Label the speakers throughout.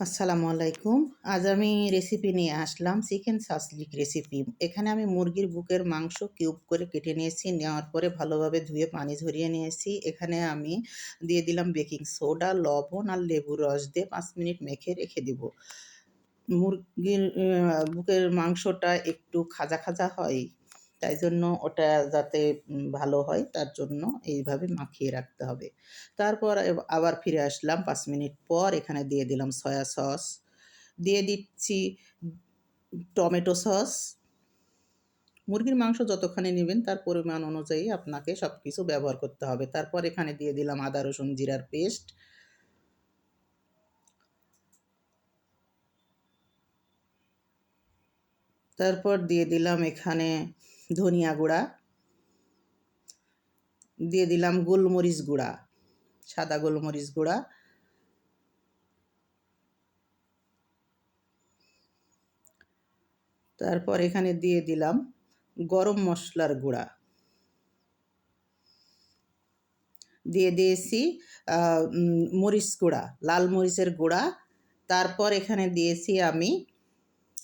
Speaker 1: আসসালামু আলাইকুম। আজ আমি রেসিপি নিয়ে আসলাম চিকেন সাসলিক রেসিপি। এখানে আমি মুরগির বুকের মাংস কিউব করে কেটে নিয়েছি। নেওয়ার পরে ভালোভাবে ধুয়ে পানি ঝরিয়ে নিয়েছি। এখানে আমি দিয়ে দিলাম বেকিং সোডা, লবণ আর লেবুর রস দিয়ে ৫ মিনিট মেখে রেখে দিব। মুরগির বুকের মাংসটা একটু খাজা, খাজা হয়। তাই জন্য ওটা যাতে ভালো হয় তার জন্য এইভাবে মাখিয়ে রাখতে হবে। তারপর আবার ফিরে আসলাম ৫ মিনিট পর। এখানে দিয়ে দিলাম সয়া সস, দিয়ে দিচ্ছি টমেটো সস। মুরগির মাংস যতখানি নিবেন তার পরিমাণ অনুযায়ী আপনাকে সবকিছু ব্যবহার করতে হবে। তারপর এখানে দিয়ে দিলাম আদা, রসুন, জিরার পেস্ট। তারপর দিয়ে দিলাম এখানে ধনিয়া গুঁড়া, দিয়ে দিলাম গোলমরিচ গুঁড়া, সাদা গোলমরিচ গুঁড়া। তারপর এখানে দিয়ে দিলাম গরম মশলার গুঁড়া, দিয়ে দিয়েছি মরিচ গুঁড়া, লাল মরিচের গুঁড়া। তারপর এখানে দিয়েছি আমি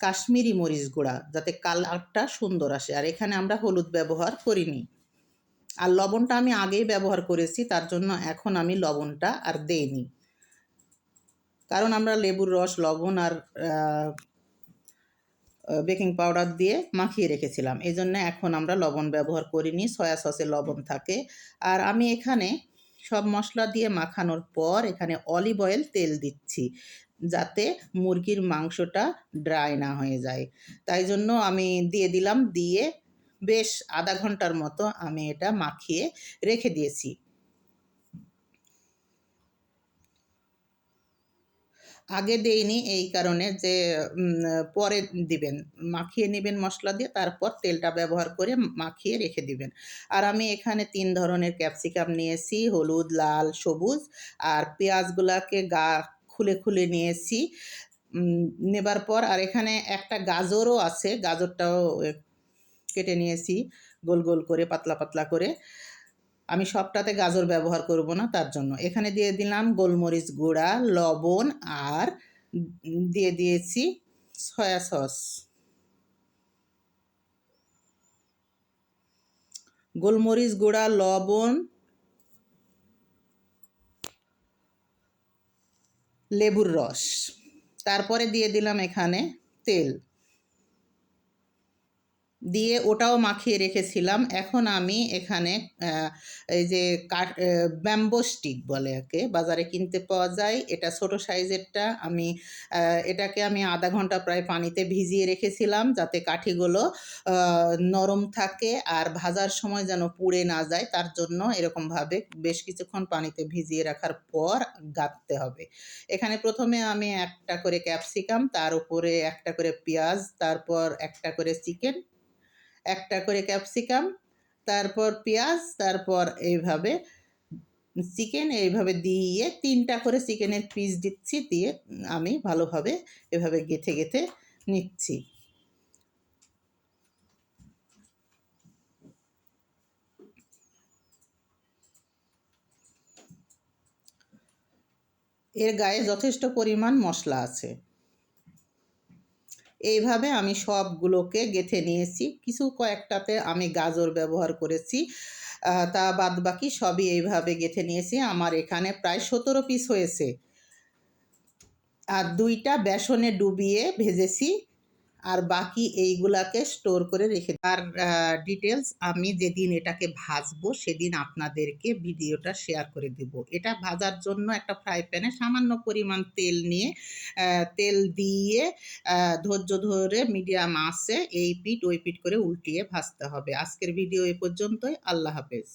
Speaker 1: কাশ্মীরি মরিচ গুঁড়া, যাতে কালারটা সুন্দর আসে। আর এখানে আমরা হলুদ ব্যবহার করিনি। আর লবণটা আমি আগেই ব্যবহার করেছি, তার জন্য এখন আমি লবণটা আর দেইনি, কারণ আমরা লেবুর রস, লবণ আর বেকিং পাউডার দিয়ে মাখিয়ে রেখেছিলাম। এই জন্য এখন আমরা লবণ ব্যবহার করিনি। সয়া সসে লবণ থাকে। আর আমি এখানে সব মশলা দিয়ে মাখানোর পর এখানে অলিভ অয়েল তেল দিচ্ছি, যাতে মুরগির মাংসটা ড্রাই না হয়ে যায়। তাই জন্য আমি দিয়ে দিলাম, দিয়ে বেশ আধা ঘন্টার মতো আমি এটা মাখিয়ে রেখে দিয়েছি। আগে দেইনি এই কারণে যে পরে দিবেন, মাখিয়ে নেবেন মশলা দিয়ে, তারপর তেলটা ব্যবহার করে মাখিয়ে রেখে দিবেন। আর আমি এখানে ৩ ধরনের ক্যাপসিকাম নিয়েছি, হলুদ, লাল, সবুজ। আর পেঁয়াজগুলাকে খুলে খুলে নিয়েছি। নেবার পর আর এখানে একটা গাজরও আছে, গাজরটাও কেটে নিয়েছি গোল গোল করে, পাতলা পাতলা করে। আমি সবটাতে গাজর ব্যবহার করব না, তার জন্য এখানে দিয়ে দিলাম গোলমরিচ গুঁড়া, লবণ আর দিয়ে দিয়েছি সয়া সস। গোলমরিচ গুঁড়া, লবণ, লেবুর রস। তারপরে দিয়ে দিলাম এখানে তেল, দিয়ে ওটাও মাখিয়ে রেখেছিলাম। এখন আমি এখানে এই যে ব্যাম্বো স্টিক বলে, একে বাজারে কিনতে পাওয়া যায়, এটা ছোট সাইজেরটা। আমি এটাকে আমি আধা ঘন্টা প্রায় পানিতে ভিজিয়ে রেখেছিলাম, যাতে কাঠিগুলো নরম থাকে আর ভাজার সময় যেন পুড়ে না যায়, তার জন্য এরকমভাবে বেশ কিছুক্ষণ পানিতে ভিজিয়ে রাখার পর গাঁথতে হবে। এখানে প্রথমে আমি একটা করে ক্যাপসিকাম, তার উপরে একটা করে পেঁয়াজ, তারপর একটা করে চিকেন, একটা করে ক্যাপসিকাম, তারপর পেঁয়াজ, তারপর এইভাবে চিকেন, এইভাবে দিয়ে ৩টা করে চিকেনের পিস দিচ্ছি, দিয়ে আমি ভালোভাবে এভাবে গেঁথে গেঁথে নিচ্ছি। এর গায়ে যথেষ্ট পরিমাণ মশলা আছে। এইভাবে আমি সবগুলোকে গেঁথে নিয়েছি। কয়েকটাতে আমি গাজর ব্যবহার করেছি, তা বাদ বাকি সবই এইভাবে গেঁথে নিয়েছি। আমার এখানে প্রায় ১৭ পিস হয়েছে। আর ২টা বেসনে ডুবিয়ে ভেজেছি, আর বাকি এইগুলাকে স্টোর করে রেখে। আর ডিটেলস আমি যেদিন এটাকে ভাজবো সেদিন আপনাদেরকে ভিডিওটা শেয়ার করে দেব। এটা ভাজার জন্য একটা ফ্রাই প্যানে সামান্য পরিমাণ তেল নিয়ে তেল দিয়ে ধৈর্য ধরে মিডিয়াম আঁচে এই পিঠ ওই পিঠ করে উল্টিয়ে ভাজতে হবে। আজকের ভিডিও এ পর্যন্তই। আল্লাহ হাফেজ।